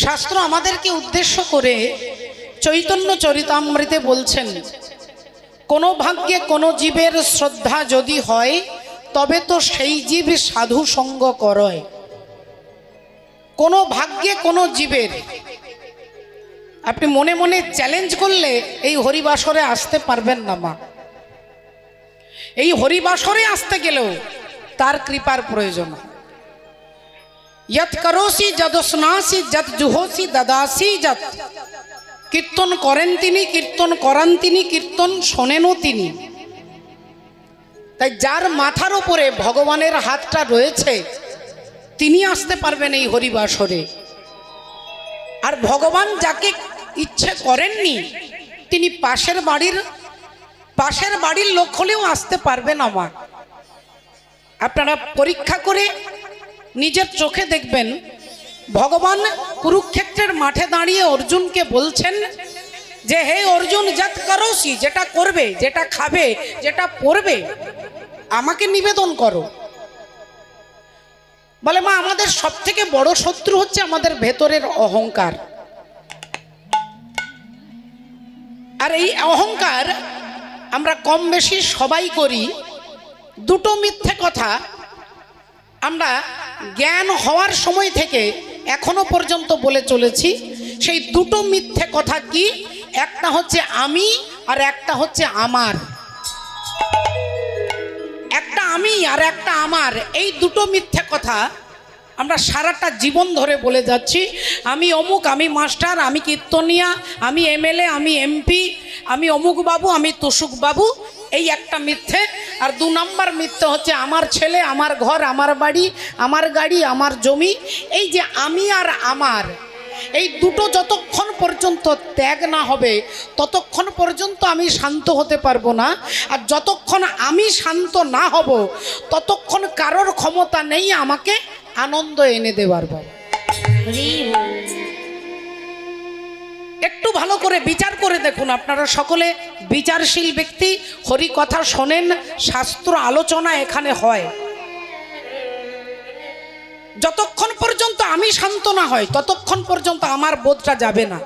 শাস্ত্র আমাদেরকে উদ্দেশ্য করে চৈতন্য চরিতামৃতে বলছেন, কোনো ভাগ্যে কোনো জীবের শ্রদ্ধা যদি হয় তবে তো সেই জীব সাধু সঙ্গ করয়। কোনো ভাগ্যে কোনো জীবের, আপনি মনে মনে চ্যালেঞ্জ করলে এই হরিবাসরে আসতে পারবেন না মা। এই হরিবাসরে আসতে গেলেও তার কৃপার প্রয়োজন। যত করোসি যদস্নাসি যত জুহোসি দদাসি যত, কীর্তন করেন তিনি, কীর্তন করান তিনি, কীর্তন শোনেনও তিনি। তাই যার মাথার উপরে ভগবানের হাতটা রয়েছে তিনি আসতে পারবেন এই হরিবাসরে। আর ভগবান যাকে ইচ্ছে করেননি তিনি পাশের বাড়ির লোক হলেও আসতে পারবেন আমার। আপনারা পরীক্ষা করে নিজের চোখে দেখবেন, ভগবান কুরুক্ষেত্রের মাঠে দাঁড়িয়ে অর্জুনকে বলছেন যে হে অর্জুন, যত করোসি, যেটা করবে, যেটা খাবে, যেটা পরবে, আমাকে নিবেদন করো। বলে মা, আমাদের সব থেকে বড় শত্রু হচ্ছে আমাদের ভেতরের অহংকার। আর এই অহংকার আমরা কম বেশি সবাই করি। দুটো মিথ্যে কথা আমরা জ্ঞান হওয়ার সময় থেকে এখনো পর্যন্ত বলে চলেছি। সেই দুটো মিথ্যে কথা কি? একটা হচ্ছে আমি আর একটা হচ্ছে আমার। একটা আমি আর একটা আমার, এই দুটো মিথ্যে কথা আমরা সারাটা জীবন ধরে বলে যাচ্ছি। আমি অমুক, আমি মাস্টার, আমি কীর্তনিয়া, আমি এমএলএ, আমি এমপি, আমি অমুক বাবু, আমি তুসুক বাবু, এই একটা মিথ্যে। আর দু নম্বর মিথ্যে হচ্ছে আমার ছেলে, আমার ঘর, আমার বাড়ি, আমার গাড়ি, আমার জমি। এই যে আমি আর আমার, এই দুটো যতক্ষণ পর্যন্ত ত্যাগ না হবে ততক্ষণ পর্যন্ত আমি শান্ত হতে পারবো না। আর যতক্ষণ আমি শান্ত না হব ততক্ষণ কারোর ক্ষমতা নেই আমাকে আনন্দ এনে দেবার। একটু ভালো করে বিচার করে দেখুন, আপনারা সকলে বিচারশীল ব্যক্তি, হরি কথা শোনেন, শাস্ত্র আলোচনা এখানে হয়। যতক্ষণ পর্যন্ত আমি শান্ত না হয় ততক্ষণ পর্যন্ত আমার বোধটা যাবে না।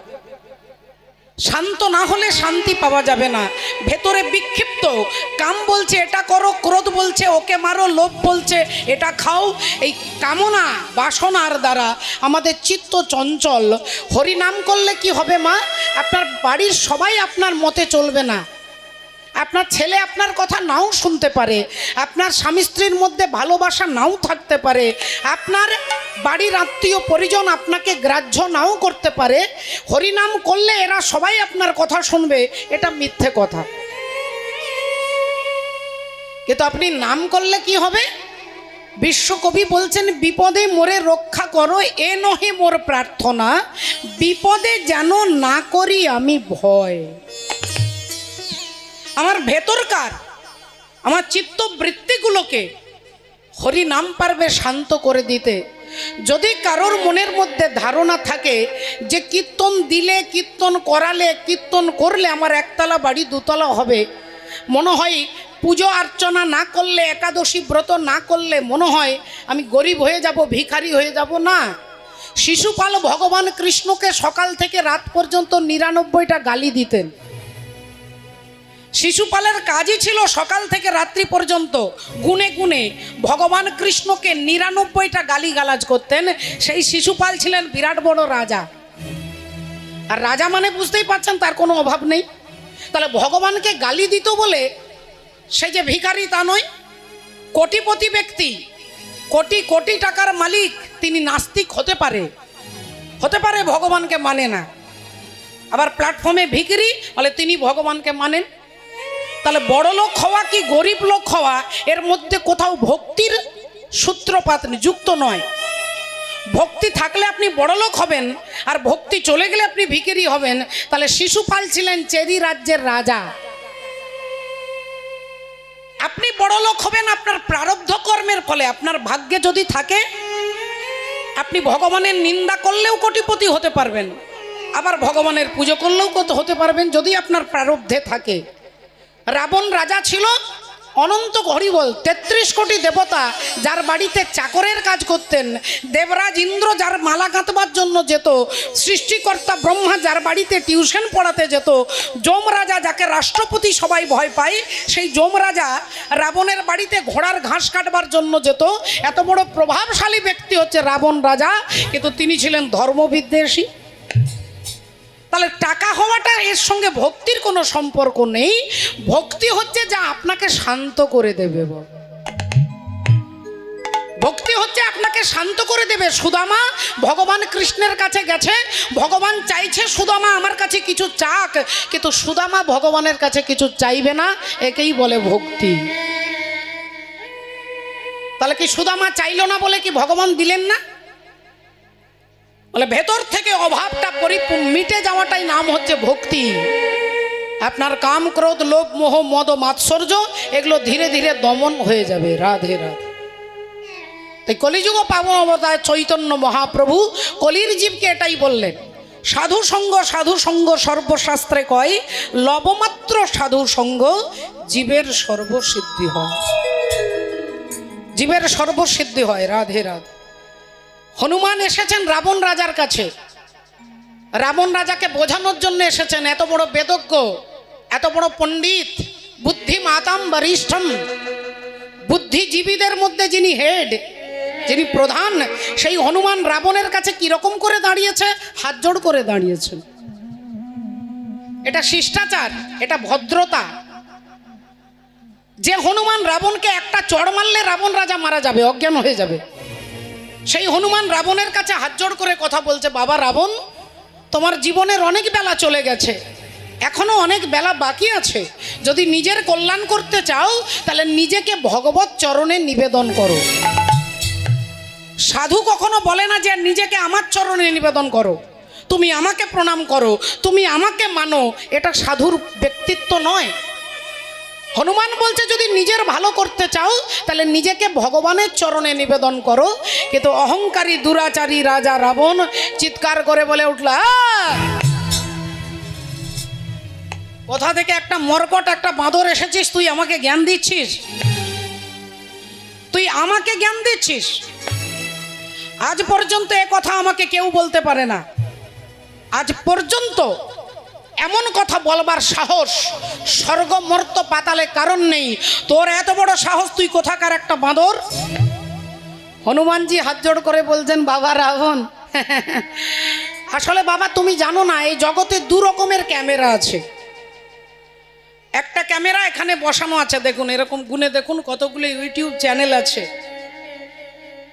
শান্ত না হলে শান্তি পাওয়া যাবে না। ভেতরে বিক্ষিপ্ত, কাম বলছে এটা করো, ক্রোধ বলছে ওকে মারো, লোভ বলছে এটা খাও। এই কামনা বাসনার দ্বারা আমাদের চিত্ত চঞ্চল। হরিনাম করলে কি হবে মা? আপনার বাড়ির সবাই আপনার মতে চলবে না। আপনার ছেলে আপনার কথা নাও শুনতে পারে, আপনার স্বামী স্ত্রীর মধ্যে ভালোবাসা নাও থাকতে পারে, আপনার বাড়ির আত্মীয় পরিজন আপনাকে গ্রাহ্য নাও করতে পারে। হরিনাম করলে এরা সবাই আপনার কথা শুনবে, এটা মিথ্যে কথা। কিন্তু আপনি নাম করলে কি হবে? বিশ্বকবি বলছেন, বিপদে মোরে রক্ষা করো, এ নহে মোর প্রার্থনা, বিপদে যেন না করি আমি ভয়। আমার ভেতরকার, আমার চিত্তবৃত্তিগুলোকে হরি নাম পারবে শান্ত করে দিতে। যদি কারোর মনের মধ্যে ধারণা থাকে যে কীর্তন দিলে, কীর্তন করালে, কীর্তন করলে আমার একতলা বাড়ি দুতলা হবে, মনে হয় পুজো অর্চনা না করলে, একাদশী ব্রত না করলে মনে হয় আমি গরিব হয়ে যাব, ভিখারি হয়ে যাব, না। শিশুপাল ভগবান কৃষ্ণকে সকাল থেকে রাত পর্যন্ত 99টা গালি দিতেন। শিশুপালের কাজই ছিল সকাল থেকে রাত্রি পর্যন্ত গুনে গুনে ভগবান কৃষ্ণকে 99টা গালি গালাজ করতেন। সেই শিশুপাল ছিলেন বিরাট বড় রাজা। আর রাজা মানে বুঝতেই পারছেন তার কোনো অভাব নেই। তাহলে ভগবানকে গালি দিত বলে সে যে ভিখারি তা নয়। কোটিপতি ব্যক্তি, কোটি কোটি টাকার মালিক, তিনি নাস্তিক হতে পারে, ভগবানকে মানে না। আবার প্ল্যাটফর্মে ভিখারি বলে তিনি ভগবানকে মানেন। তাহলে বড় লোক হওয়া কি গরিব লোক হওয়া, এর মধ্যে কোথাও ভক্তির সূত্রপাত যুক্ত নয়। ভক্তি থাকলে আপনি বড় লোক হবেন, আর ভক্তি চলে গেলে আপনি ভিখারি হবেন। তাহলে শিশুপাল ছিলেন চেরি রাজ্যের রাজা। আপনি বড় লোক হবেন আপনার প্রারব্ধ কর্মের ফলে। আপনার ভাগ্যে যদি থাকে আপনি ভগবানের নিন্দা করলেও কোটিপতি হতে পারবেন, আবার ভগবানের পুজো করলেও কত হতে পারবেন, যদি আপনার প্রারব্ধে থাকে। রাবণ রাজা ছিল, অনন্ত হরিবল। 33 কোটি দেবতা যার বাড়িতে চাকরের কাজ করতেন, দেবরাজ ইন্দ্র যার মালা গাঁথবার জন্য যেত, সৃষ্টিকর্তা ব্রহ্মা যার বাড়িতে টিউশন পড়াতে যেত, যমরাজা যাকে রাষ্ট্রপতি সবাই ভয় পায়, সেই যমরাজা রাবণের বাড়িতে ঘোড়ার ঘাস কাটবার জন্য যেত। এত বড় প্রভাবশালী ব্যক্তি হচ্ছে রাবণ রাজা, কিন্তু তিনি ছিলেন ধর্মবিদ্বেষী। তাহলে টাকা হওয়াটা এর সঙ্গে ভক্তির কোনো সম্পর্ক নেই। ভক্তি হচ্ছে যা আপনাকে শান্ত করে দেবে। ভক্তি হচ্ছে আপনাকে শান্ত করে দেবে। সুদামা ভগবান কৃষ্ণের কাছে গেছে, ভগবান চাইছে সুদামা আমার কাছে কিছু চাক, কিন্তু সুদামা ভগবানের কাছে কিছু চাইবে না, একেই বলে ভক্তি। তাহলে কি সুদামা চাইল না বলে কি ভগবান দিলেন না? বলে ভেতর থেকে অভাবটা মিটে যাওয়াটাই নাম হচ্ছে ভক্তি। আপনার কাম, ক্রোধ, লোভ, মোহ, মদ, মাৎসর্য এগুলো ধীরে ধীরে দমন হয়ে যাবে। রাধে রাধে। তাই কলিযুগ পাবন অবতার চৈতন্য মহাপ্রভু কলির জীবকে এটাই বললেন, সাধু সঙ্গ সর্বশাস্ত্রে কয়, লবমাত্র সাধু সঙ্গ জীবের সর্বসিদ্ধি হয়। জীবের সর্বসিদ্ধি হয়। রাধে রাধে। হনুমান এসেছেন রাবণ রাজার কাছে, রাবণ রাজাকে বোঝানোর জন্য এসেছেন। এত বড় বেদজ্ঞ, এত বড় পণ্ডিত, বুদ্ধি মাতাম বরিষ্ঠম, বুদ্ধিজীবীদের মধ্যে যিনি হেড, যিনি প্রধান, সেই হনুমান রাবণের কাছে কিরকম করে দাঁড়িয়েছে? হাত জোড় করে দাঁড়িয়েছেন। এটা শিষ্টাচার, এটা ভদ্রতা। যে হনুমান রাবণকে একটা চড় মারলে রাবণ রাজা মারা যাবে, অজ্ঞান হয়ে যাবে, সেই হনুমান রাবণের কাছে হাত জোড় করে কথা বলছে, বাবা রাবণ, তোমার জীবনের অনেক বেলা চলে গেছে, এখনো অনেক বেলা বাকি আছে। যদি নিজের কল্যাণ করতে চাও তাহলে নিজেকে ভগবত চরণে নিবেদন করো। সাধু কখনো বলে না যে নিজেকে আমার চরণে নিবেদন করো, তুমি আমাকে প্রণাম করো, তুমি আমাকে মানো। এটা সাধুর ব্যক্তিত্ব নয়। হনুমান বলছে যদি নিজের ভালো করতে চাও তাহলে নিজেকে ভগবানের চরণে নিবেদন করো। কিন্তু অহংকারী দুরাচারী রাজা রাবণ চিৎকার করে বলে উঠল, কোথা থেকে একটা মরকট, একটা বাঁদর এসেছিস, তুই আমাকে জ্ঞান দিচ্ছিস? তুই আমাকে জ্ঞান দিচ্ছিস? আজ পর্যন্ত এ কথা আমাকে কেউ বলতে পারে না। আজ পর্যন্ত এমন কথা বলবার সাহস স্বর্গ মর্ত পাতালে কারণ নেই। তোর এত বড় সাহস, তুই কোথাকার একটা বাঁদর? হনুমানজি হাত জোড় করে বলছেন, বাবা রাবণ, আসলে বাবা তুমি জানো না, এই জগতে দু রকমের ক্যামেরা আছে। একটা ক্যামেরা এখানে বসানো আছে, দেখুন, এরকম গুনে দেখুন কতগুলো ইউটিউব চ্যানেল আছে।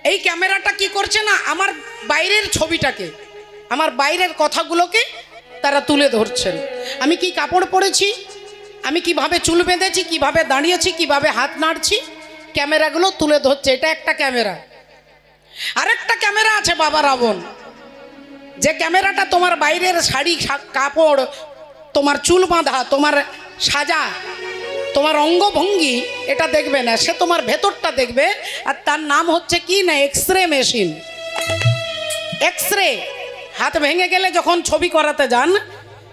এই ক্যামেরাটা কি করছে না, আমার বাইরের ছবিটাকে, আমার বাইরের কথাগুলোকে তারা তুলে ধরছেন। আমি কি কাপড় পরেছি, আমি কিভাবে চুল বেঁধেছি, কিভাবে দাঁড়িয়েছি, কিভাবে হাত নাড়ছি, ক্যামেরাগুলো তুলে ধরছে। এটা একটা ক্যামেরা। আরেকটা ক্যামেরা আছে বাবা রাবণ, যে ক্যামেরাটা তোমার বাইরের শাড়ি, কাপড়, তোমার চুল বাঁধা, তোমার সাজা, তোমার অঙ্গভঙ্গি এটা দেখবে না, সে তোমার ভেতরটা দেখবে। আর তার নাম হচ্ছে কি না, এক্সরে মেশিন। এক্সরে, হাত ভেঙে গেলে যখন ছবি করাতে যান,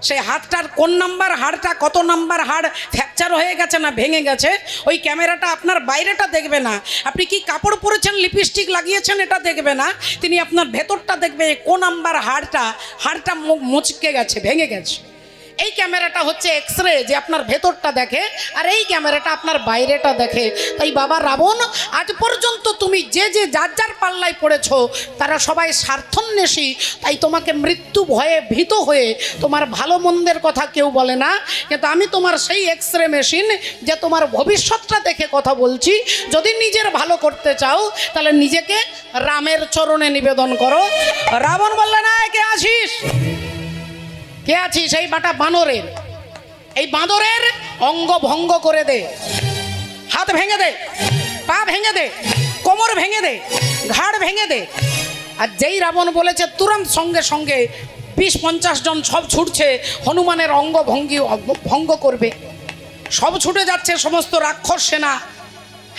সেই হাতটার কোন নাম্বার হাড়টা, কত নাম্বার হাড় ফ্র্যাকচার হয়ে গেছে না ভেঙে গেছে, ওই ক্যামেরাটা আপনার বাইরেটা দেখবে না। আপনি কি কাপড় পরেছেন, লিপস্টিক লাগিয়েছেন, এটা দেখবে না। তিনি আপনার ভেতরটা দেখবে, কোন নাম্বার হাড়টা মুচকে গেছে, ভেঙে গেছে। এই ক্যামেরাটা হচ্ছে এক্সরে, যে আপনার ভেতরটা দেখে, আর এই ক্যামেরাটা আপনার বাইরেটা দেখে। তাই বাবা রাবণ, আজ পর্যন্ত তুমি যে যার যার পাল্লায় পড়েছো তারা সবাই স্বার্থন্বেষী। তাই তোমাকে মৃত্যু ভয়ে ভীত হয়ে তোমার ভালো মন্দের কথা কেউ বলে না। কিন্তু আমি তোমার সেই এক্সরে মেশিন, যে তোমার ভবিষ্যৎটা দেখে কথা বলছি। যদি নিজের ভালো করতে চাও তাহলে নিজেকে রামের চরণে নিবেদন করো। রাবণ বললে, না কে আছিস, কে আছিস? এই বাটা বানরের, এই বাঁদরের অঙ্গ ভঙ্গ করে দে, হাত ভেঙে দে, পা ভেঙে দে, কোমর ভেঙে দে, ঘাড় ভেঙে দে। আর যেই রাবণ বলেছে, তুরন্ত সঙ্গে সঙ্গে 20-50 জন সব ছুটছে হনুমানের অঙ্গ ভঙ্গ করবে। সব ছুটে যাচ্ছে সমস্ত রাক্ষস সেনা,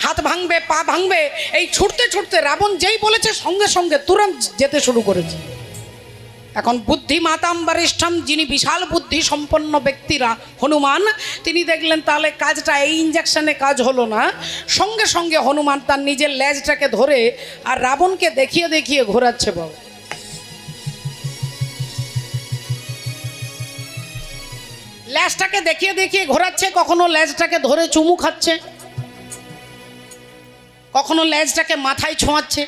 হাত ভাঙবে, পা ভাঙবে। এই ছুটতে ছুটতে রাবণ যেই বলেছে সঙ্গে সঙ্গে তুরন্ত যেতে শুরু করেছে। এখন বুদ্ধিমাতাম বরিষ্ঠম, যিনি বিশাল বুদ্ধি সম্পন্ন ব্যক্তিরা হনুমান, তিনি দেখলেন তাহলে কাজটা এই ইঞ্জেকশনে কাজ হলো না। সঙ্গে সঙ্গে হনুমান তার নিজের লেজটাকে ধরে আর রাবণকে দেখিয়ে দেখিয়ে ঘোরাচ্ছে। বাবা, লেজটাকে দেখিয়ে দেখিয়ে ঘোরাচ্ছে, কখনো লেজটাকে ধরে চুমু খাচ্ছে, কখনো লেজটাকে মাথায় ছোঁয়াচ্ছে,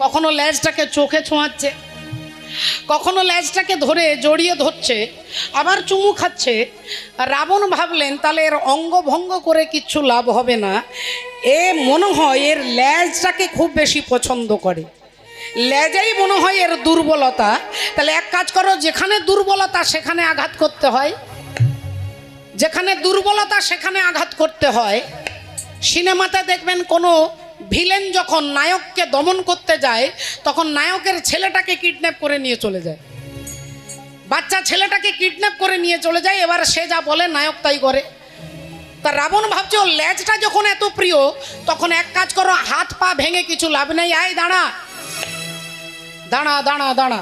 কখনো লেজটাকে চোখে ছোঁয়াচ্ছে, কখনো লেজটাকে ধরে জড়িয়ে ধরছে, আবার চুমু খাচ্ছে। রাবণ ভাবলেন তাহলে এর অঙ্গভঙ্গ করে কিচ্ছু লাভ হবে না, এ মনে হয় এর লেজটাকে খুব বেশি পছন্দ করে, লেজাই মনে হয় এর দুর্বলতা। তাহলে এক কাজ করো, যেখানে দুর্বলতা সেখানে আঘাত করতে হয়, যেখানে দুর্বলতা সেখানে আঘাত করতে হয়। সিনেমাতে দেখবেন কোনো ভিলেন যখন নায়ককে দমন করতে যায় তখন নায়কের ছেলেটাকে কিডন্যাপ করে নিয়ে চলে যায়, বাচ্চা ছেলেটাকে কিডন্যাপ করে নিয়ে চলে যায়, এবার সে যা বলে নায়ক তাই করে। তা রাবণ ভাবছে ওর লেজটা যখন এত প্রিয়, তখন এক কাজ করো, হাত পা ভেঙে কিছু লাভ নেই, আয় দাঁড়া দাঁড়া দাঁড়া দাঁড়া,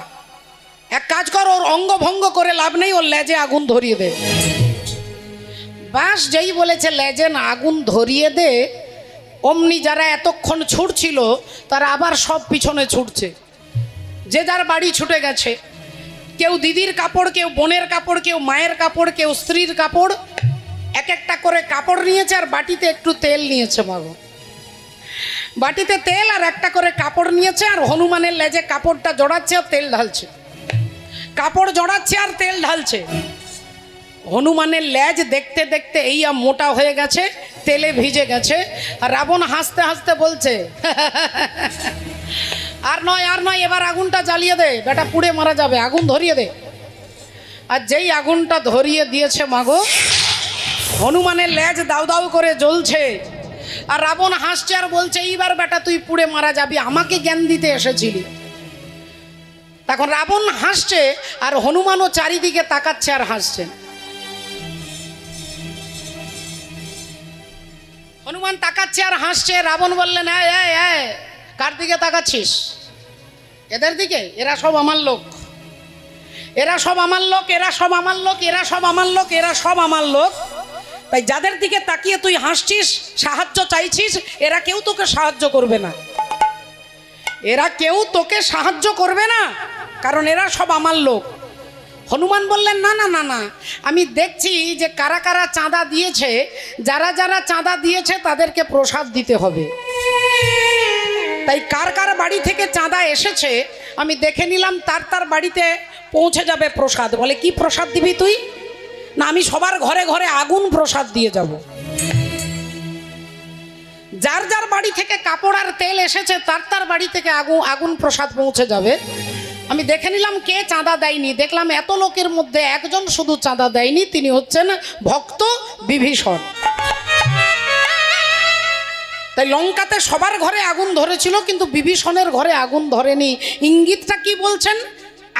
এক কাজ কর, ওর অঙ্গভঙ্গ করে লাভ নেই, ওর লেজে আগুন ধরিয়ে দে। বাস যেই বলেছে লেজে না আগুন ধরিয়ে দে, অমনি যারা এতক্ষণ ছুটছিল তারা আবার সব পিছনে ছুটছে, যে যার বাড়ি ছুটে গেছে। কেউ দিদির কাপড়, কেউ বোনের কাপড়, কেউ মায়ের কাপড়, কেউ স্ত্রীর কাপড়, এক একটা করে কাপড় নিয়েছে আর বাটিতে একটু তেল নিয়েছে। মাগো, বাটিতে তেল আর একটা করে কাপড় নিয়েছে, আর হনুমানের লেজে কাপড়টা জড়াচ্ছে আর তেল ঢালছে, কাপড় জড়াচ্ছে আর তেল ঢালছে। হনুমানের লেজ দেখতে দেখতে এই মোটা হয়ে গেছে, তেলে ভিজে গেছে। আর রাবণ হাসতে হাসতে বলছে আর নয় আর নয়, এবার আগুনটা জ্বালিয়ে দে, বেটা পুড়ে মারা যাবে, আগুন ধরিয়ে দে। আর যেই আগুনটা ধরিয়ে দিয়েছে মাগো, হনুমানের লেজ দাউ দাউ করে জ্বলছে। আর রাবণ হাসছে আর বলছে এইবার বেটা তুই পুড়ে মারা যাবি, আমাকে জ্ঞান দিতে এসেছিলি। তখন রাবণ হাসছে আর হনুমানও চারিদিকে তাকাচ্ছে আর হাসছে। হনুমান তাকাচ্ছে আর হাসছে। রাবণ বললেন কার দিকে তাকাচ্ছিস? এদের দিকে? এরা সব আমার লোক, এরা সব আমার লোক, এরা সব আমার লোক, এরা সব আমার লোক, এরা সব আমার লোক। তাই যাদের দিকে তাকিয়ে তুই হাসছিস, সাহায্য চাইছিস, এরা কেউ তোকে সাহায্য করবে না, এরা কেউ তোকে সাহায্য করবে না, কারণ এরা সব আমার লোক। হনুমান বললেন না না না না, আমি দেখছি যে কারা কারা চাঁদা দিয়েছে, যারা যারা চাঁদা দিয়েছে তাদেরকে প্রসাদ দিতে হবে। তাই কার কার বাড়ি থেকে চাঁদা এসেছে আমি দেখে নিলাম, তার তার বাড়িতে পৌঁছে যাবে প্রসাদ। বলে কি প্রসাদ দিবি তুই? না, আমি সবার ঘরে ঘরে আগুন প্রসাদ দিয়ে যাব। যার যার বাড়ি থেকে কাপড় আর তেল এসেছে তার তার বাড়ি থেকে আগুন প্রসাদ পৌঁছে যাবে। আমি দেখে নিলাম কে চাঁদা দেয়নি, দেখলাম এত লোকের মধ্যে একজন শুধু চাঁদা দেয়নি, তিনি হচ্ছেন ভক্ত বিভীষণ। তাই লঙ্কাতে সবার ঘরে আগুন ধরেছিল, কিন্তু বিভীষণের ঘরে আগুন ধরেনি। ইঙ্গিতটা কি বলছেন?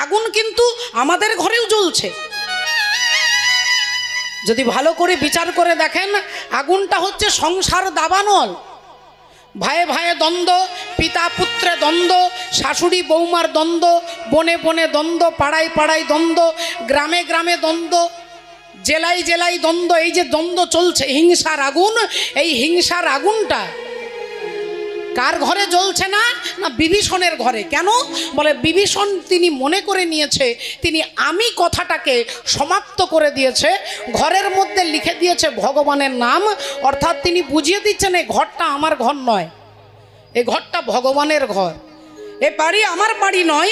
আগুন কিন্তু আমাদের ঘরেও জ্বলছে। যদি ভালো করে বিচার করে দেখেন, আগুনটা হচ্ছে সংসার দাবানল। ভাইয়ে ভাইয়ে দ্বন্দ্ব, পিতা পুত্রে দ্বন্দ্ব, শাশুড়ি বৌমার দ্বন্দ্ব, বনে বনে দ্বন্দ্ব, পাড়ায় পাড়ায় দ্বন্দ্ব, গ্রামে গ্রামে দ্বন্দ্ব, জেলায় জেলায় দ্বন্দ্ব। এই যে দ্বন্দ্ব চলছে, হিংসার আগুন, এই হিংসার আগুনটা কার ঘরে জ্বলছে না? না, বিভীষণের ঘরে। কেন? বলে বিভীষণ তিনি মনে করে নিয়েছে, তিনি আমি কথাটাকে সমাপ্ত করে দিয়েছে, ঘরের মধ্যে লিখে দিয়েছে ভগবানের নাম। অর্থাৎ তিনি বুঝিয়ে দিচ্ছেন এই ঘরটা আমার ঘর নয়, এই ঘরটা ভগবানের ঘর। এ বাড়ি আমার বাড়ি নয়,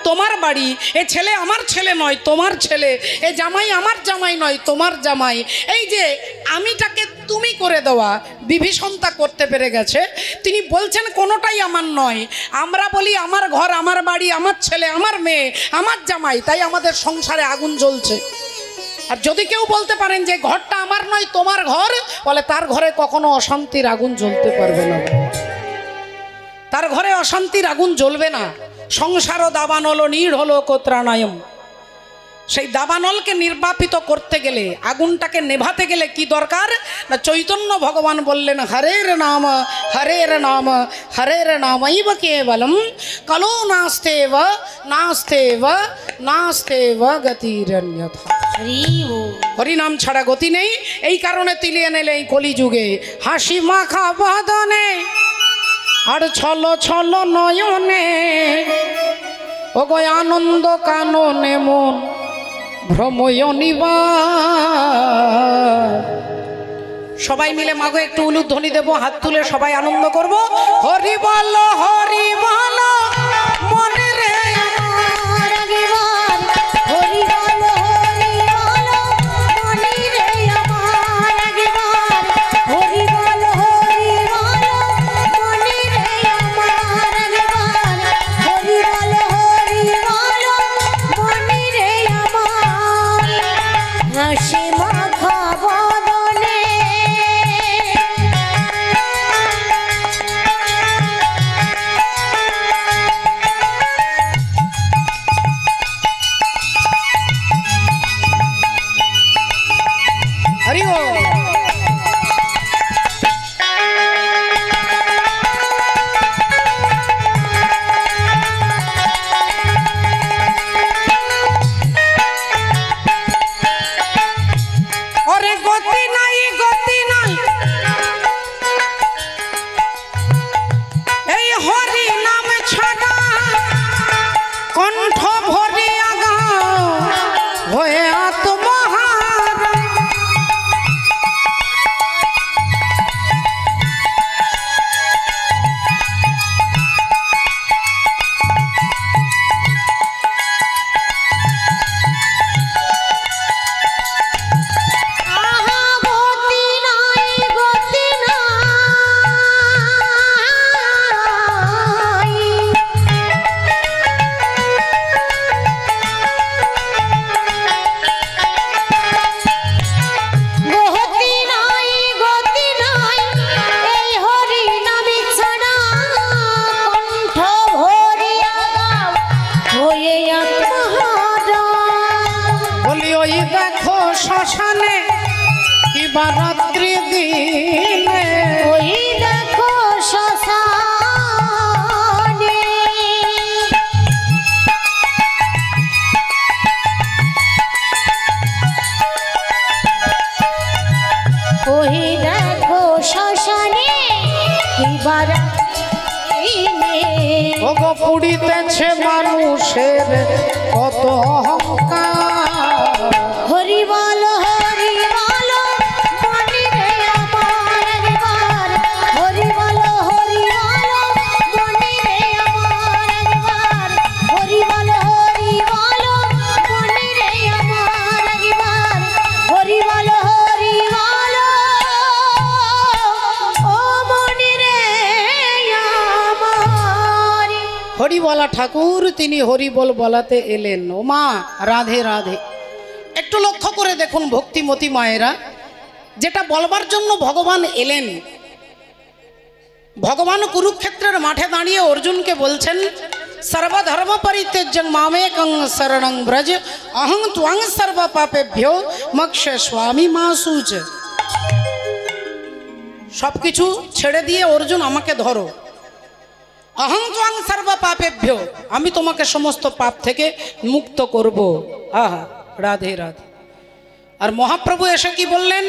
তোমার বাড়ি। এ ছেলে আমার ছেলে নয়, তোমার ছেলে। এ জামাই আমার জামাই নয়, তোমার জামাই। এই যে আমিটাকে তুমি করে দেওয়া, বিভীষণ তা করতে পেরে গেছে। তিনি বলছেন কোনোটাই আমার নয়। আমরা বলি আমার ঘর, আমার বাড়ি, আমার ছেলে, আমার মেয়ে, আমার জামাই, তাই আমাদের সংসারে আগুন জ্বলছে। আর যদি কেউ বলতে পারেন যে ঘরটা আমার নয়, তোমার ঘর, বলে তার ঘরে কখনো অশান্তির আগুন জ্বলতে পারবে না, তার ঘরে অশান্তির আগুন জ্বলবে না। সংসারও দাবান হলো, নীড় হলো কোত্রানায়ম। সেই দাবানলকে নির্বাপিত করতে গেলে, আগুনটাকে নেভাতে গেলে কি দরকার না, চৈতন্য ভগবান বললেন হরের নাম হরের নাম হরের নামৈব কেবলম কলো নাস্তেব নাস্তেব নাস্তেব গতিরন্যথা। হরি নাম ছাড়া গতি নেই। এই কারণে তিলিয়ে নিলে এই কলিযুগে হাসি মাখা বদনে আর ছল ছল নয়নে, ও গো আনন্দ কাননে মন ভ্রময় নিবার। সবাই মিলে মাগো একটু উলুধ্বনি দেব, হাত তুলে সবাই আনন্দ করব। হরি বল হরি বল মনে রে আমার আগেবার, হরি বল হরি বল মনে রে আমার আগেবার, হরি বল হরি বল মনে রে আমার আগেবার, হরি বল হরি বল মনে রে আমার। হাসি মাখা বদনে हरि बोल। अरे गति नहीं এই হরি নাম ছাড়া কণ্ঠ ভরি আগা হয়ে আত্মহারা। দেখো শ্মশানে কিবা রাত্রি দিনে, ওই দেখো শ্মশানে ওই দেখো শ্মশানে কিবা রাত্রি দিনে, ওগো পুড়িতেছে মানুষের কত অহংকার। হরি বল হরি বল মনে রে আমার একবার, হরি বল হরি বল মনে রে আমার একবার, হরি বল হরি বল মনে রে আমার একবার, হরি বল হরি বল ও মনে রে আমার। হরি বলা ঠাকুর তিনি হরি বল বলাতে এলেন। ও মা রাধে রাধে। একটু লক্ষ্য করে দেখুন ভক্তিমতী মায়েরা, যেটা বলবার জন্য ভগবান এলেন। ভগবান কুরুক্ষেত্রের মাঠে দাঁড়িয়ে অর্জুনকে বলছেন সর্বধর্ম পরিত্যজ্য মামেকং শরণং ব্রজ অহং ত্বং সর্ব পাপেভ্যো মোক্ষে স্বামী মাসুচ। সবকিছু ছেড়ে দিয়ে অর্জুন আমাকে ধরো। অহং ত্বং সর্ব পাপেভ্যো, আমি তোমাকে সমস্ত পাপ থেকে মুক্ত করব। আহা রাধে রাধে। আর মহাপ্রভু এসে কি বললেন,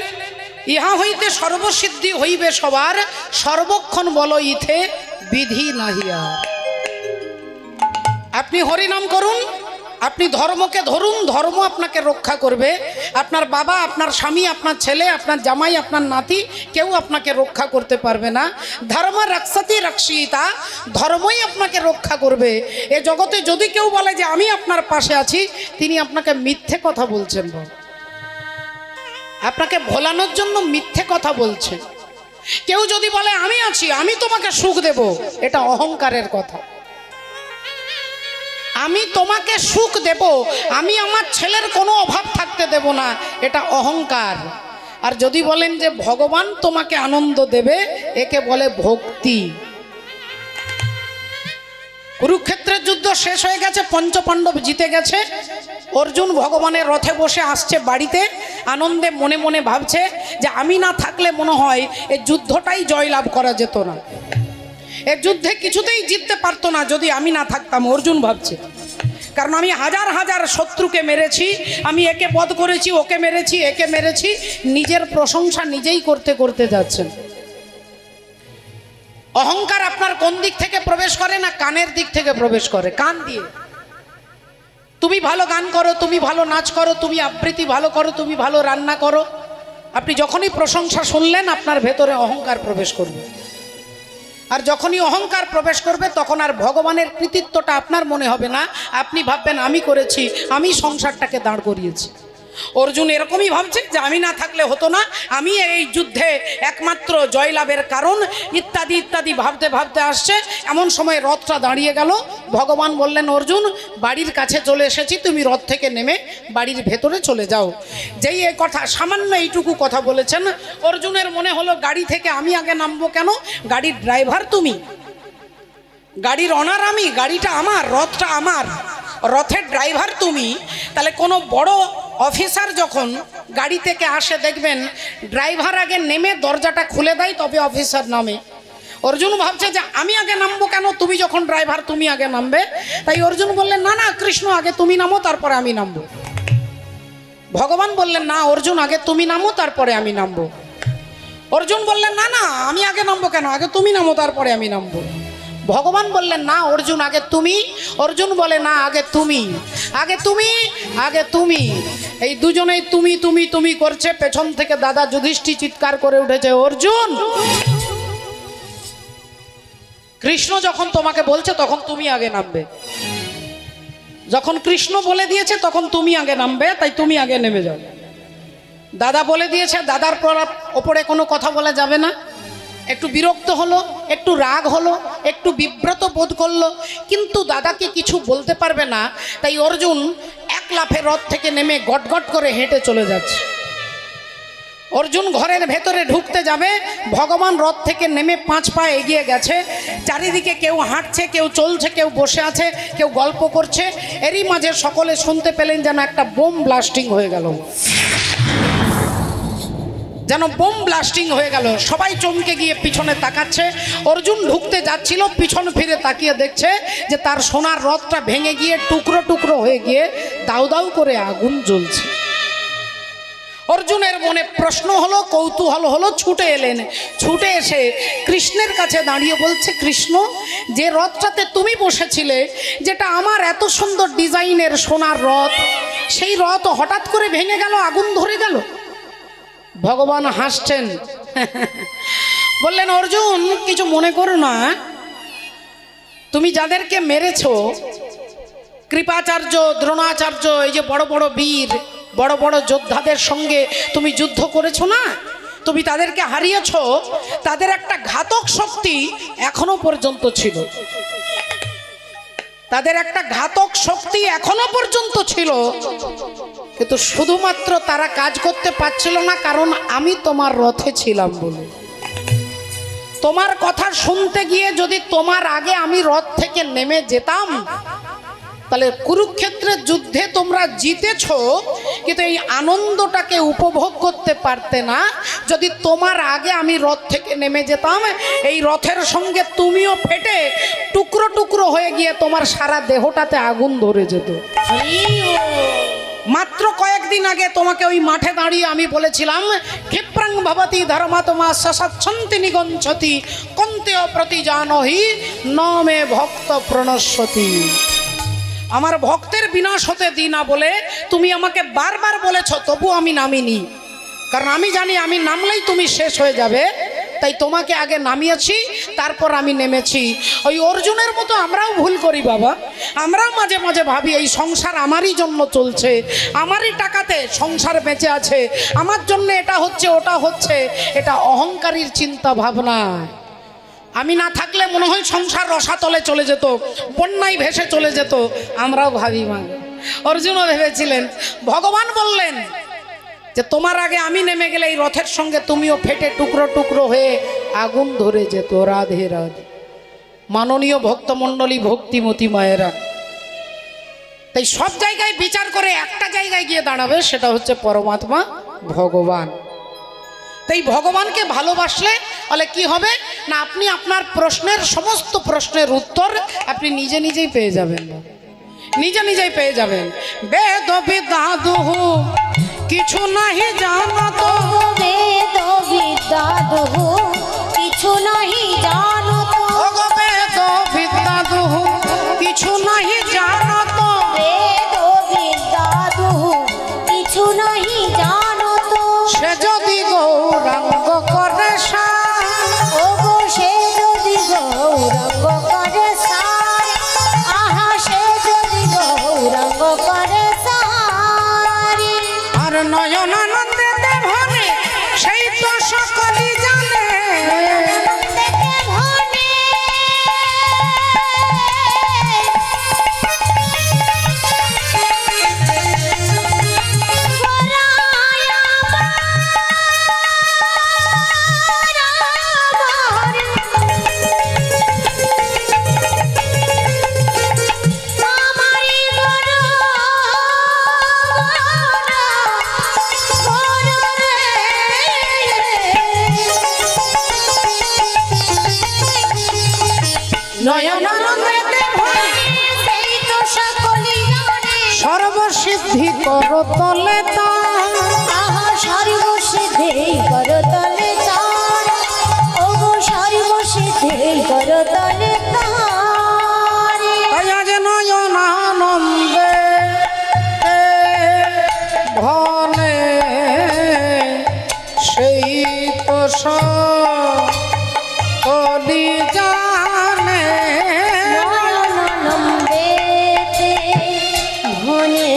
ইহা হইতে সর্বসিদ্ধি হইবে সবার, সর্বক্ষণ বল ইথে বিধি নাহিয়া। আপনি হরিনাম করুন, আপনি ধর্মকে ধরুন, ধর্ম আপনাকে রক্ষা করবে। আপনার বাবা, আপনার স্বামী, আপনার ছেলে, আপনার জামাই, আপনার নাতি কেউ আপনাকে রক্ষা করতে পারবে না। ধর্ম রক্ষতি রক্ষিতা, ধর্মই আপনাকে রক্ষা করবে। এ জগতে যদি কেউ বলে যে আমি আপনার পাশে আছি, তিনি আপনাকে মিথ্যে কথা বলছেন, আপনাকে ভোলানোর জন্য মিথ্যে কথা বলছেন। কেউ যদি বলে আমি আছি, আমি তোমাকে সুখ দেব, এটা অহংকারের কথা। আমি তোমাকে সুখ দেব, আমি আমার ছেলের কোনো অভাব থাকতে দেব না, এটা অহংকার। আর যদি বলেন যে ভগবান তোমাকে আনন্দ দেবে, একে বলে ভক্তি। কুরুক্ষেত্রের যুদ্ধ শেষ হয়ে গেছে, পঞ্চপাণ্ডব জিতে গেছে। অর্জুন ভগবানের রথে বসে আসছে বাড়িতে, আনন্দে মনে মনে ভাবছে যে আমি না থাকলে মনে হয় এই যুদ্ধটাই জয়লাভ করা যেত না, এর যুদ্ধে কিছুতেই জিততে পারতো না যদি আমি না থাকতাম। অর্জুন ভাবছে, কারণ আমি হাজার হাজার শত্রুকে মেরেছি, আমি একে বধ করেছি, ওকে মেরেছি, একে মেরেছি। নিজের প্রশংসা নিজেই করতে করতে যাচ্ছেন। অহংকার আপনার কোন দিক থেকে প্রবেশ করে? না কানের দিক থেকে প্রবেশ করে, কান দিয়ে। তুমি ভালো গান করো, তুমি ভালো নাচ করো, তুমি আবৃত্তি ভালো করো, তুমি ভালো রান্না করো, আপনি যখনই প্রশংসা শুনলেন আপনার ভেতরে অহংকার প্রবেশ করবে। আর যখনই অহংকার প্রবেশ করবে তখন আর ভগবানের কৃতিত্বটা আপনার মনে হবে না, আপনি ভাববেন আমি করেছি, আমি সংসারটাকে দাঁড় করিয়েছি। অর্জুন এরকমই ভাবছে যে আমি না থাকলে হতো না, আমি এই যুদ্ধে একমাত্র জয়লাভের কারণ, ইত্যাদি ইত্যাদি ভাবতে ভাবতে আসছে। এমন সময় রথটা দাঁড়িয়ে গেল। ভগবান বললেন, অর্জুন বাড়ির কাছে চলে এসেছি, তুমি রথ থেকে নেমে বাড়ির ভেতরে চলে যাও। যেই এই কথা, সামান্য এইটুকু কথা বলেছেন, অর্জুনের মনে হলো গাড়ি থেকে আমি আগে নামবো কেন? গাড়ির ড্রাইভার তুমি, গাড়ির অনার আমি, গাড়িটা আমার, রথটা আমার, রথের ড্রাইভার তুমি। তাহলে কোনো বড় অফিসার যখন গাড়ি থেকে আসে দেখবেন ড্রাইভার আগে নেমে দরজাটা খুলে দেয়, তবে অফিসার নামে। অর্জুন ভাবছে যে আমি আগে নামবো কেন? তুমি যখন ড্রাইভার তুমি আগে নামবে। তাই অর্জুন বললেন, না না কৃষ্ণ আগে তুমি নামো, তারপরে আমি নামবো। ভগবান বললেন, না অর্জুন আগে তুমি নামো, তারপরে আমি নামবো। অর্জুন বললেন, না না আমি আগে নামবো কেন? আগে তুমি নামো, তারপরে আমি নামবো। ভগবান বললেন, না অর্জুন আগে তুমি। অর্জুন বলে, না আগে তুমি, আগে তুমি, আগে তুমি। এই দুজনেই তুমি তুমি তুমি করছে। পেছন থেকে দাদা যুধিষ্ঠির চিৎকার করে উঠেছে, অর্জুন কৃষ্ণ যখন তোমাকে বলছে তখন তুমি আগে নামবে, যখন কৃষ্ণ বলে দিয়েছে তখন তুমি আগে নামবে, তাই তুমি আগে নেমে যাও। দাদা বলে দিয়েছে, দাদার ওপরে কোনো কথা বলা যাবে না। একটু বিরক্ত হলো, একটু রাগ হলো, একটু বিব্রত বোধ করলো, কিন্তু দাদাকে কিছু বলতে পারবে না। তাই অর্জুন এক লাফে রথ থেকে নেমে গটগট করে হেঁটে চলে যাচ্ছে। অর্জুন ঘরের ভেতরে ঢুকতে যাবে, ভগবান রথ থেকে নেমে 5 পা এগিয়ে গেছে। চারিদিকে কেউ হাঁটছে, কেউ চলছে, কেউ বসে আছে, কেউ গল্প করছে। এরই মাঝে সকলে শুনতে পেলেন যেন একটা বোম ব্লাস্টিং হয়ে গেল, যেন বোম ব্লাস্টিং হয়ে গেল। সবাই চমকে গিয়ে পিছনে তাকাচ্ছে। অর্জুন ঢুকতে যাচ্ছিল, পিছন ফিরে তাকিয়ে দেখছে যে তার সোনার রথটা ভেঙে গিয়ে টুকরো টুকরো হয়ে গিয়ে দাউ দাউ করে আগুন জ্বলছে। অর্জুনের মনে প্রশ্ন হলো, কৌতূহল হলো, ছুটে এলেন। ছুটে এসে কৃষ্ণের কাছে দাঁড়িয়ে বলছে, কৃষ্ণ যে রথটাতে তুমি বসেছিলে, যেটা আমার এত সুন্দর ডিজাইনের সোনার রথ, সেই রথ হঠাৎ করে ভেঙে গেল, আগুন ধরে গেল। ভগবান হাসছেন, বললেন, অর্জুন কিছু মনে করো না, তুমি যাদেরকে মেরেছ, কৃপাচার্য, দ্রোণাচার্য, এই যে বড় বড় বীর, বড় বড় যোদ্ধাদের সঙ্গে তুমি যুদ্ধ করেছো না, তুমি তাদেরকে হারিয়েছ, তাদের একটা ঘাতক শক্তি এখনো পর্যন্ত ছিল, তাদের একটা ঘাতক শক্তি এখনো পর্যন্ত ছিল, কিন্তু শুধুমাত্র তারা কাজ করতে পারছিল না কারণ আমি তোমার রথে ছিলাম বলে। তোমার কথা শুনতে গিয়ে যদি তোমার আগে আমি রথ থেকে নেমে যেতাম, তাহলে কুরুক্ষেত্রের যুদ্ধে তোমরা জিতেছো, কিন্তু এই আনন্দটাকে উপভোগ করতে পারতে না। যদি তোমার আগে আমি রথ থেকে নেমে যেতাম, এই রথের সঙ্গে তুমিও ফেটে টুকরো টুকরো হয়ে গিয়ে তোমার সারা দেহটাতে আগুন ধরে যেত। মাত্র কয়েকদিন আগে তোমাকে ওই মাঠে দাঁড়িয়ে আমি বলেছিলাম, ক্ষিপ্রাং ভবতি ধর্মাত্মা সসচ্ছন্তি নিগঞ্ছতি কন্তেয় প্রতি জানহি ন মে ভক্ত প্রণশ্যতি। আমার ভক্তের বিনাশ হতে দিই না বলে তুমি আমাকে বারবার বলেছ, তবু আমি নামিনি, কারণ আমি জানি আমি নামলেই তুমি শেষ হয়ে যাবে। তাই তোমাকে আগে নামিয়েছি, তারপর আমি নেমেছি। ওই অর্জুনের মতো আমরাও ভুল করি বাবা, আমরাও মাঝে মাঝে ভাবি এই সংসার আমারই জন্য চলছে, আমারই টাকাতে সংসার বেঁচে আছে, আমার জন্য এটা হচ্ছে ওটা হচ্ছে। এটা অহংকারীর চিন্তা ভাবনা। আমি না থাকলে মনে হয় সংসার রসাতলে চলে যেত, বন্যায় ভেসে চলে যেত। আমরাও ভাবি মা, অর্জুনও ভেবেছিলেন। ভগবান বললেন যে তোমার আগে আমি নেমে গেলে এই রথের সঙ্গে তুমিও ফেটে টুকরো টুকরো হয়ে আগুন ধরে যেত। রাধে রাধে। মাননীয় ভক্তমণ্ডলী, ভক্তিমতী মায়েরা, তাই সব জায়গায় বিচার করে একটা জায়গায় গিয়ে দাঁড়াবে, সেটা হচ্ছে পরমাত্মা ভগবান। তাই ভগবানকে ভালোবাসলে তাহলে কি হবে না, আপনি আপনার প্রশ্নের সমস্ত প্রশ্নের উত্তর আপনি নিজে নিজেই পেয়ে যাবেন, নিজে নিজেই পেয়ে যাবেন। বেদ বিদ্যা দুহু কিছু নাহি জানত, বেদ বিদ্যা দুহু কিছু নাহি জানত, বেদ বিদ্যা দুহু কিছু নাহি জানত, বেদ বিদ্যা দুহু কিছু নাহি জানত, সে যদি গৌরাঙ্গ করে ওগো সে যদি গৌরাঙ্গ করে সার, আহা সে যদি গৌরাঙ্গ করে সার, আর নয়ন আনন্দেতে ভরে সেই তো সকলই জানে, দেখে ভনে নয়ন আনন্দেতে ভরে সেই তো সকলই জানে, সর্বসিদ্ধি কর তলে তার, আহা সর্বসিদ্ধি করতলে তার, ওগো সর্বসিদ্ধি করতলে তার, আজ নয়ন আনন্দে ভনে সেই তো সকলই জানে, নয়নানন্দেতে ভনে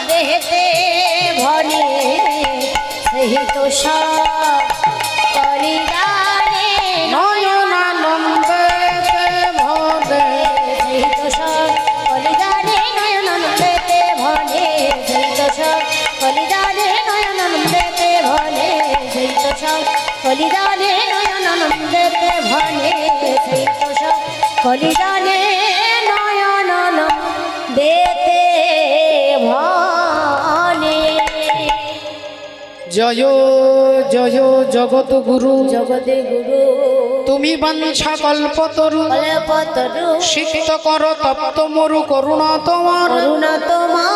দেহতে ভনে সেই তো সকলই জানে, নয়ন আনন্দেতে ভনে সেই তো সকলই জানে, নয়নানন্দেতে ভনে সেই তো সকলই জানে, নয়নানন্দেতে ভনে সেই তো সকলই জানে, নয়নানন্দেতে ভনে সেই তো সকলই জানে, নয়নানন্দেতে ভনে। জয় জয় জগৎ গুরু, জগতে গুরু তুমি বাঞ্ছা কল্পতরু, কল্পতরু শিক্ষিত কর তপ্ত মরু করুণা তোমার, করুণা তোমার,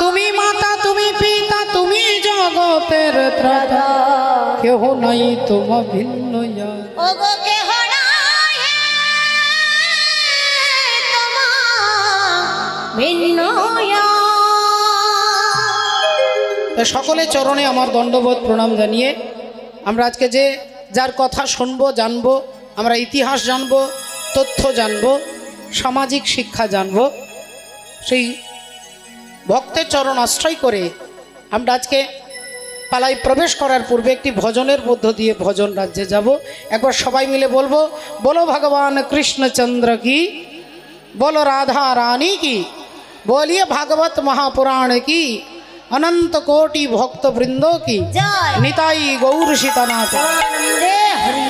তুমি মাতা তুমি পিতা তুমি জগতের ত্রাতা, কেহ নাই তোমা ভিন্ন ইয়া। ওগো কেহ নাই তোমার ভিন্ন ইয়া। তো সকলে চরণে আমার দণ্ডবোধ প্রণাম জানিয়ে আমরা আজকে যে যার কথা শুনবো জানবো, আমরা ইতিহাস জানবো, তথ্য জানবো, সামাজিক শিক্ষা জানবো, সেই ভক্তের চরণ আশ্রয় করে আমরা আজকে পালায় প্রবেশ করার পূর্বে একটি ভজনের মধ্য দিয়ে ভজন রাজ্যে যাব। একবার সবাই মিলে বলবো, বলো ভগবান কৃষ্ণচন্দ্র কি, বলো রাধা রানী কি, बोलिए भागवत महापुराण की, अनंत कोटि भक्त वृंदों की जय। निताई गौर सीतानाथ। वंदे हरि।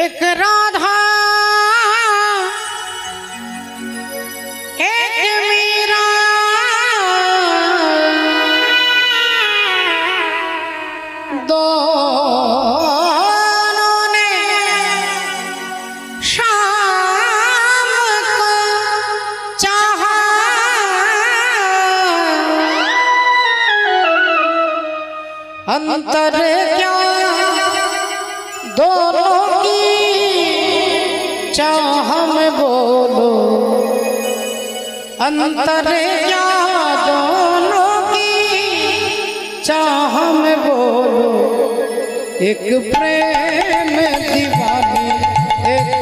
एक राधा एक मीरा अंतर क्या दोनों की चाह में बोलो, अंतर क्या दोनों की चाह में बोलो। एक प्रेम दीवानी एक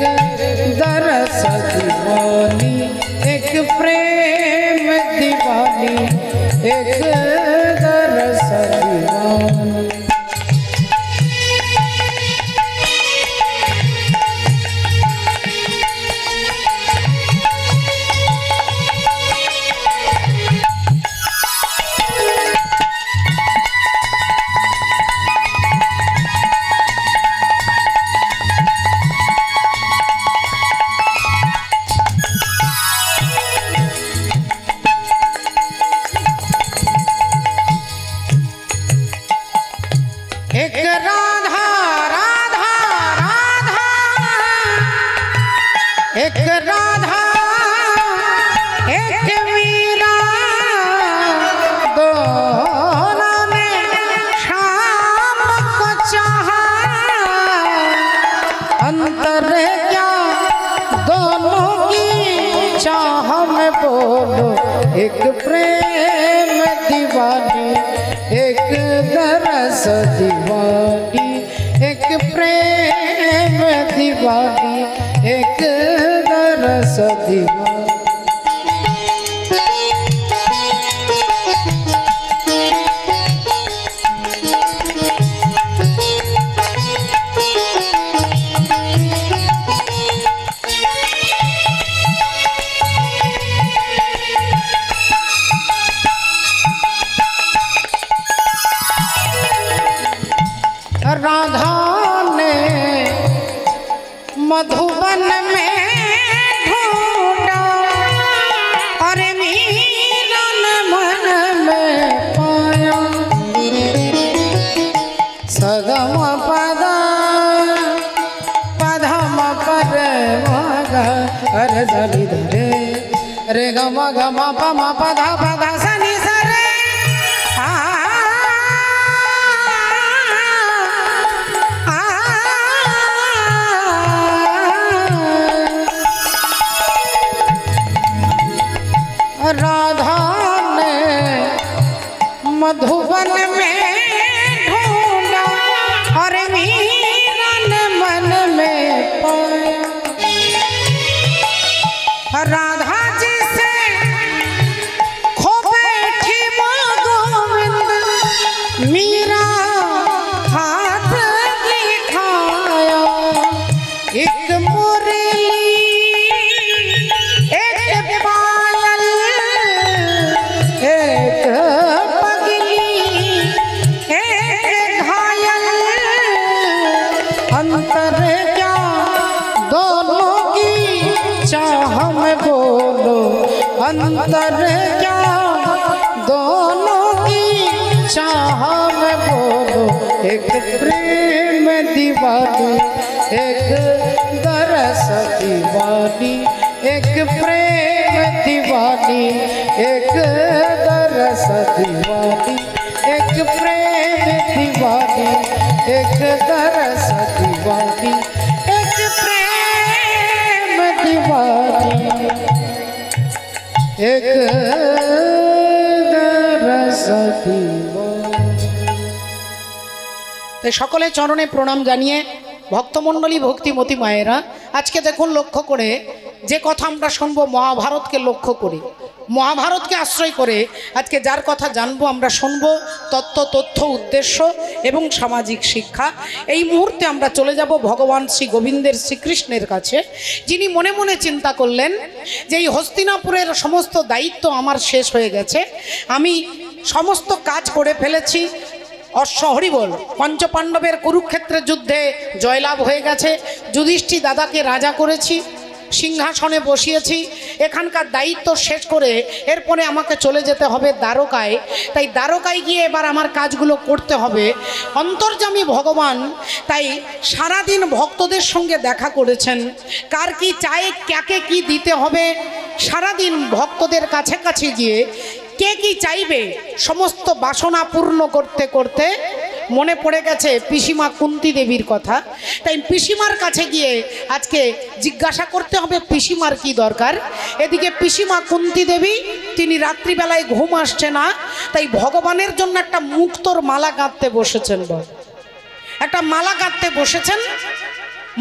दरस दीवानी, एक प्रेम दीवानी एक दरस दीवानी। एक राधा राधा राधा, एक राधा एक मीरा, दोनों ने शाम को चाहा। अंतर क्या दोनों की चाह में बोलो। एक प्रेम दीवानी एक दरस दीवानी, एक प्रेम दीवानी एक दरस दीवानी। राधा ने मधुबन में ढूंढा और मीरा ने मन में पाया। सगम पदा पधम पर मगा अरे जली धरे रे गम गम पम पधा पधा सनी सरे। राधा ने मधुबन में ढूंढा और मीरा ने मन में पाया। राधा जी से खो बैठी माँ गोविंद, मीरा हाथ दिखाया। एक मुरली एक पायल एक पगली एक घायल। अंतर क्या दोनों की चाह में बोलो। अंतर क्या दोनों की चाह में बोलो। एक प्रेम दीवानी एक दरस दीवानी, एक प्रेम दीवानी एक दरस दीवानी, एक प्रेम दीवानी एक दरस दीवानी, एक प्रेम दीवानी एक दरस दीवानी। तो सकले चरणे प्रणाम जानिए भक्तमंडली भक्तिमती मायेरा, आज के देखुन लक्ष्य करे जे कथा आमरा शुनबो महाभारत के लक्ष्य करे, महाभारत के आश्रय करे आज के जार कथा जानबो आमरा शुनबो तत्व तथ्य उद्देश्य एवं सामाजिक शिक्षा। এই মুহূর্তে আমরা চলে যাব ভগবান শ্রী গোবিন্দের শ্রীকৃষ্ণের কাছে, যিনি মনে মনে চিন্তা করলেন যে এই হস্তিনাপুরের সমস্ত দায়িত্ব আমার শেষ হয়ে গেছে, আমি সমস্ত কাজ করে ফেলেছি। অশ্ব হরিবল পঞ্চপাণ্ডবের কুরুক্ষেত্রের যুদ্ধে জয়লাভ হয়ে গেছে, যুধিষ্ঠির দাদাকে রাজা করেছি, সিংহাসনে বসিয়েছি, এখানকার দায়িত্ব শেষ করে এরপরে আমাকে চলে যেতে হবে দ্বারকায়। তাই দ্বারকায় গিয়ে এবার আমার কাজগুলো করতে হবে। অন্তর্যামী ভগবান তাই সারাদিন ভক্তদের সঙ্গে দেখা করেছেন, কার কি চাই কাকে কি দিতে হবে সারাদিন ভক্তদের কাছে কাছে গিয়ে কে কি চাইবে সমস্ত বাসনা পূর্ণ করতে করতে মনে পড়ে গেছে পিসিমা কুন্তী দেবীর কথা, তাই পিসিমার কাছে গিয়ে আজকে জিজ্ঞাসা করতে হবে পিসিমার কি দরকার। এদিকে পিসিমা কুন্তী দেবী তিনি রাত্রিবেলায় ঘুম আসছে না, তাই ভগবানের জন্য একটা মুক্তোর মালা গাঁথতে বসেছেন। একটা মালা গাঁথতে বসেছেন,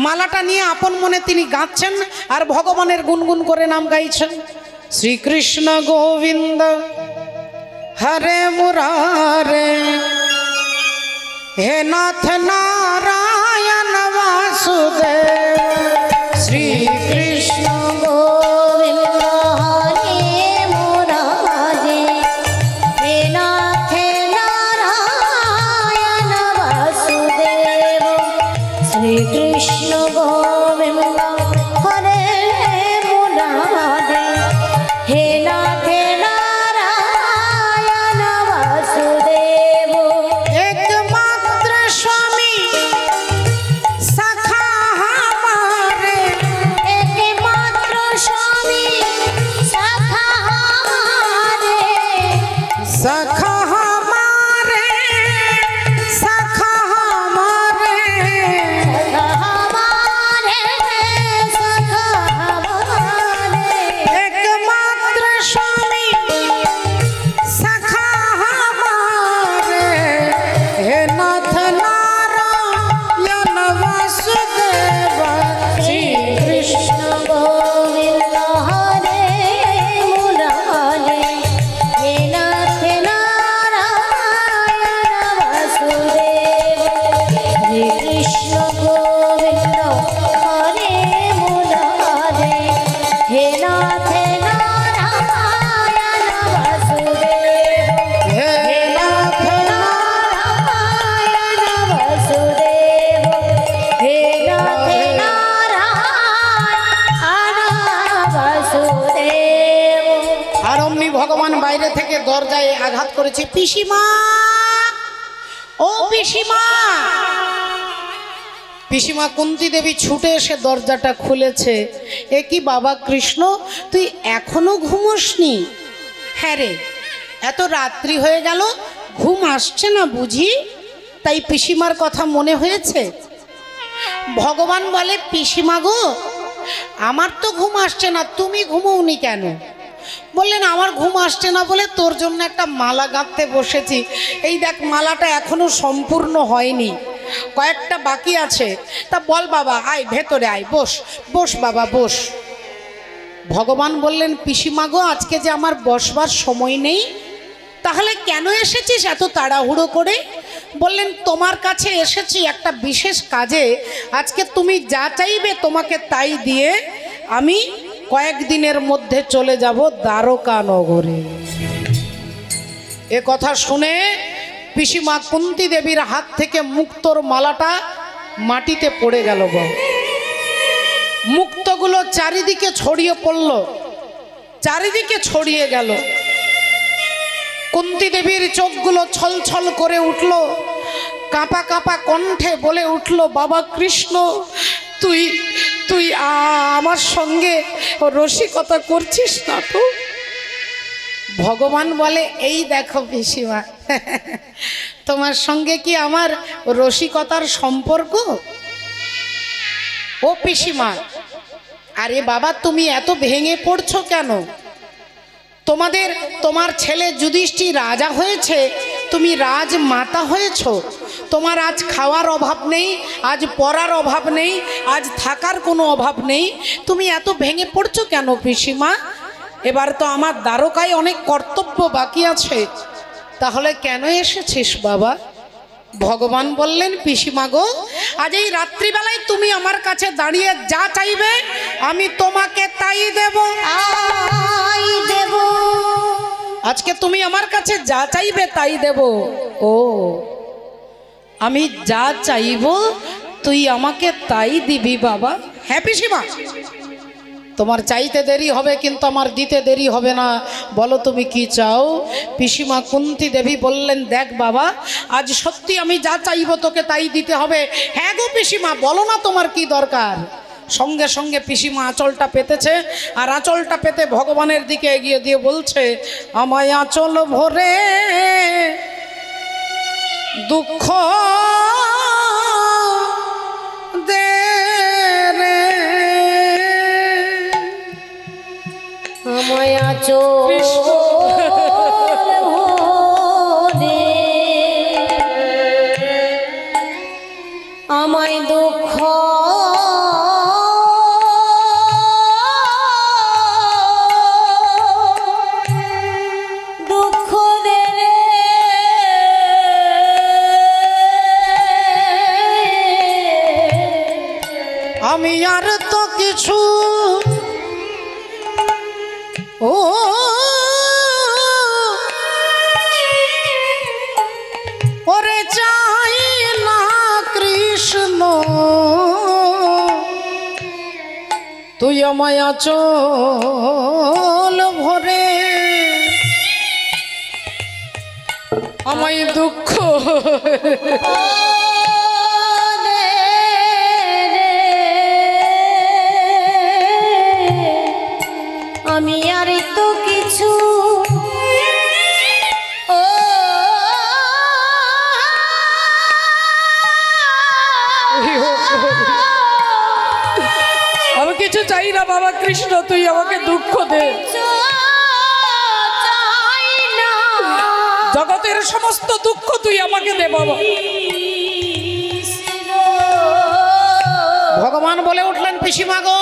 মালাটা নিয়ে আপন মনে তিনি গাঁথছেন আর ভগবানের গুনগুন করে নাম গাইছেন। শ্রীকৃষ্ণ গোবিন্দ হরে মুরারে, হে নাথ নারায়ণ বাসুদেব। শ্রীকৃষ্ণ গোবিন্দ হরে মুরারে, হে নাথ নারায়ণ বাসুদেব। শ্রীকৃষ্ণ গোবিন্দ হরে মুরারে, হে নাথ নারায়ণ বাসুদেব। একমাত্র স্বামী সখা हमारे, একমাত্র স্বামী সখা हमारे, सखा हमारे, सखा हमारे। सखा हमारे, एकमात्र स्वामी सखा हमारे, हे नाथ नारायण वासुदेव। श्री कृष्ण गोविंद हरे मुरारे, हे नाथ नारायण वासुदेव। श्री कृष्ण गोविंद हरे मुरारे, हे नाथ नारायण वासुदेव। हे नाथ नारायण वासुदेव, हे नाथ नारायण वासुदेव। আর অমনি ভগবান বাইরে থেকে দরজায় আঘাত করেছে। পিসিমা, ও পিসিমা। পিসিমা কুন্তী দেবী ছুটে এসে দরজাটা খুলেছে। এ কি বাবা কৃষ্ণ, তুই এখনো ঘুমোসনি? হ্যাঁ রে, এত রাত্রি হয়ে গেল, ঘুম আসছে না বুঝি, তাই পিসিমার কথা মনে হয়েছে। ভগবান বলে, পিসিমা গো, আমার তো ঘুম আসছে না, তুমি ঘুমোওনি কেন? বললেন, আমার ঘুম আসছে না বলে তোর জন্য একটা মালা গাঁথতে বসেছি। এই দেখ, মালাটা এখনো সম্পূর্ণ হয়নি, কয়েকটা বাকি আছে। তা বল বাবা, আয় ভেতরে আয়, বস বস বাবা বস। ভগবান বললেন, পিসিমা গো, আজকে যে আমার বসবার সময় নেই, তাহলে কেন এসেছিস এত তাড়াহুড়ো করে? বললেন, তোমার কাছে এসেছি একটা বিশেষ কাজে। আজকে তুমি যা চাইবে তোমাকে তাই দিয়ে আমি কয়েকদিনের মধ্যে চলে যাব দ্বারকা নগরে। এ কথা শুনে পিসিমা কুন্তী দেবীর হাত থেকে মুক্তোর মালাটা মাটিতে পড়ে গেল। মুক্তগুলো চারিদিকে ছড়িয়ে পড়ল, চারিদিকে ছড়িয়ে গেল। কুন্তী দেবীর চোখগুলো ছলছল করে উঠল, কাঁপা কাঁপা কণ্ঠে বলে উঠল, বাবা কৃষ্ণ, তুই তুই আমার সঙ্গে রসিকতা করছিস না তো? ভগবান বলে, এই দেখো পিসিমা, তোমার সঙ্গে কি আমার রসিকতার সম্পর্ক? ও পিসিমা, আরে বাবা, তুমি এত ভেঙে পড়ছো কেন? তোমার ছেলে যুধিষ্ঠির রাজা হয়েছে, তুমি রাজমাতা হয়েছ। তোমার আজ খাওয়ার অভাব নেই, আজ পড়ার অভাব নেই, আজ থাকার কোনো অভাব নেই, তুমি এত ভেঙে পড়ছো কেন পিসিমা? এবার তো আমার দ্বারকায় অনেক কর্তব্য বাকি আছে, তাহলে কেন এসেছিস বাবা? ভগবান বললেন, পিসিমা গো, আজ এই রাত্রিবেলায় তুমি আমার কাছে দাঁড়িয়ে যা চাইবে আমি তোমাকে তাই দেব। আজকে তুমি আমার কাছে যা চাইবে তাই দেব। ও, আমি যা চাইব তুই আমাকে তাই দিবি বাবা? হ্যাঁ পিসিমা, তোমার চাইতে দেরি হবে কিন্তু আমার দিতে দেরি হবে না। বলো তুমি কি চাও? পিসিমা কুন্তী দেবী বললেন, দেখ বাবা, আজ সত্যি আমি যা চাইব তোকে তাই দিতে হবে। হ্যাঁ গো পিসিমা, বলো না তোমার কি দরকার? সঙ্গে সঙ্গে পিসিমা আঁচলটা পেতেছে, আর আঁচলটা পেতে ভগবানের দিকে এগিয়ে দিয়ে বলছে, আমায় আঁচল ভরে দুঃখ দে রে আমায় আচল ভরে আমায় দুঃখ দুঃখ দে রে আমি আর তো কিছু ও ওরে চাই না কৃষ্ণ তুই আমায় আচল ভরে আমায় দুঃখ আমি আর তো কিছু ও আমি কিছু চাই না বাবা কৃষ্ণ তুই আমাকে দুঃখ দে চাই না জগতের সমস্ত দুঃখ তুই আমাকে দে বাবা ভগবান বলে উঠলেন পিসিমা গো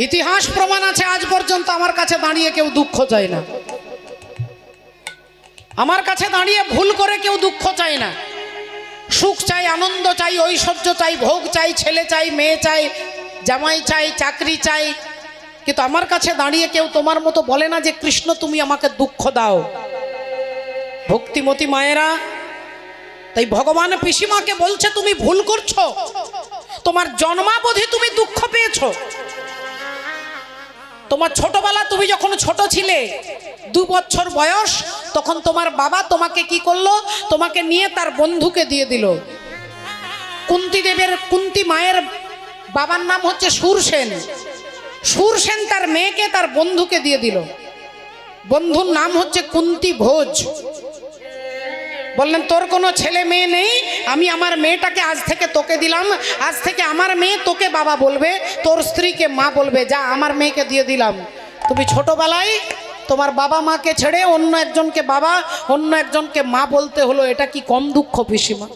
ইতিহাস প্রমাণ আছে আজ পর্যন্ত আমার কাছে দাঁড়িয়ে কেউ দুঃখ চায় না আমার কাছে দাঁড়িয়ে ভুল করে কেউ দুঃখ চায় না সুখ চাই আনন্দ চাই ঐশ্বর্য চাই ভোগ চাই ছেলে চাই মেয়ে চাই জামাই চাই চাকরি চাই কিন্তু আমার কাছে দাঁড়িয়ে কেউ তোমার মতো বলে না যে কৃষ্ণ তুমি আমাকে দুঃখ দাও ভক্তিমতী মায়েরা তাই ভগবান পিসিমাকে বলছে তুমি ভুল করছো তোমার জন্মাবধি তুমি দুঃখ পেয়েছো তোমার ছোটবেলা তুমি যখন ছোট ছিলে 2 বছর বয়স তখন তোমার বাবা তোমাকে কি করলো তোমাকে নিয়ে তার বন্ধুকে দিয়ে দিল কুন্তী মায়ের বাবার নাম হচ্ছে সুরসেন সুরসেন তার মেয়েকে তার বন্ধুকে দিয়ে দিল বন্ধুর নাম হচ্ছে কুন্তী ভোজ বললেন তোর কোনো ছেলে মেয়ে নেই আমি আমার মেয়েটাকে আজ থেকে তোকে দিলাম আজ থেকে আমার মেয়ে তোকে বাবা বলবে তোর স্ত্রীকে মা বলবে যা আমার মেয়েকে দিয়ে দিলাম তুমি ছোটবেলায় তোমার বাবা মাকে ছেড়ে অন্য একজনকে বাবা অন্য একজনকে মা বলতে হলো এটা কি কম দুঃখ পিসিমা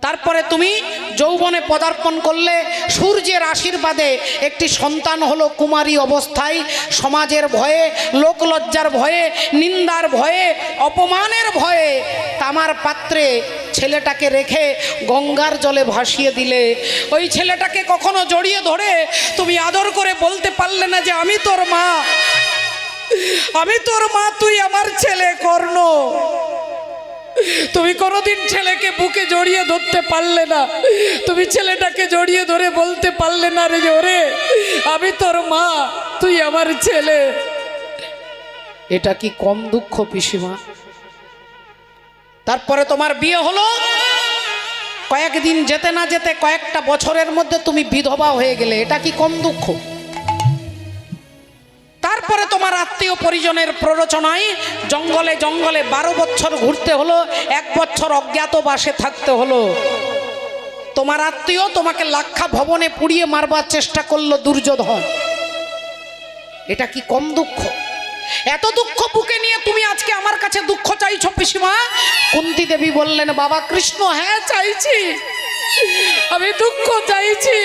তারপরে তুমি যৌবনে পদার্পণ করলে সূর্যের আশীর্বাদে একটি সন্তান হলো কুমারী অবস্থায় সমাজের ভয়ে লোকলজ্জার ভয়ে নিন্দার ভয়ে অপমানের ভয়ে তামার পাত্রে ছেলেটাকে রেখে গঙ্গার জলে ভাসিয়ে দিলে ওই ছেলেটাকে কখনো জড়িয়ে ধরে তুমি আদর করে বলতে পারলে না যে আমি তোর মা তুই আমার ছেলে কর্ণ তুমি কোনোদিন ছেলেকে বুকে জড়িয়ে ধরতে পারলে না তুমি ছেলেটাকে জড়িয়ে ধরে বলতে পারলে না রে ওরে আমি তোর মা তুই আমার ছেলে এটা কি কম দুঃখ পিসিমা তারপরে তোমার বিয়ে হলো কয়েকদিন যেতে না যেতে কয়েকটা বছরের মধ্যে তুমি বিধবা হয়ে গেলে এটা কি কম দুঃখ তারপরে তোমার আত্মীয় পরিজনের প্ররোচনায় জঙ্গলে জঙ্গলে 12 বছর ঘুরতে হলো 1 বছর অজ্ঞাতবাসে থাকতে হলো তোমার আত্মীয় তোমাকে লাক্ষা ভবনে পুড়িয়ে মারবার চেষ্টা করলো দুর্যোধন এটা কি কম দুঃখ এত দুঃখ বুকে নিয়ে তুমি আজকে আমার কাছে দুঃখ চাইছো পিসিমা কুন্তী দেবী বললেন বাবা কৃষ্ণ হ্যাঁ চাইছি আমি দুঃখ চাইছি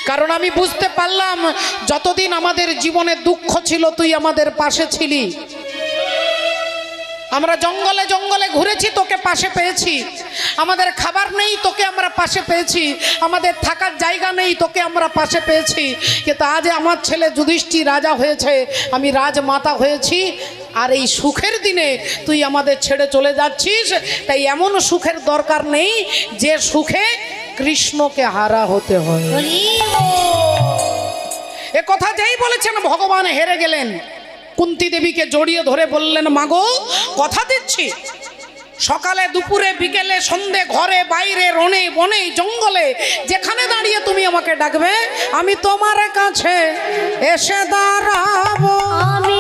কারণ আমি বুঝতে পারলাম যতদিন আমাদের জীবনে দুঃখ ছিল তুই আমাদের পাশে ছিলি আমরা জঙ্গলে জঙ্গলে ঘুরেছি তোকে পাশে পেয়েছি আমাদের খাবার নেই তোকে আমরা পাশে পেয়েছি আমাদের থাকার জায়গা নেই তোকে আমরা পাশে পেয়েছি কিন্তু আজ আমার ছেলে যুধিষ্ঠির রাজা হয়েছে আমি রাজমাতা হয়েছি আর এই সুখের দিনে তুই আমাদের ছেড়ে চলে যাচ্ছিস তাই এমন সুখের দরকার নেই যে সুখে কৃষ্ণকে হারা হতে হয় এ কথা যেই বলেছেন ভগবান হেরে গেলেন কুন্তী দেবীকে জড়িয়ে ধরে বললেন মাগো কথা দিচ্ছি সকালে দুপুরে বিকেলে সন্ধে ঘরে বাইরে রনে বনে জঙ্গলে যেখানে দাঁড়িয়ে তুমি আমাকে ডাকবে আমি তোমার কাছে এসে দাঁড়াবো। আমি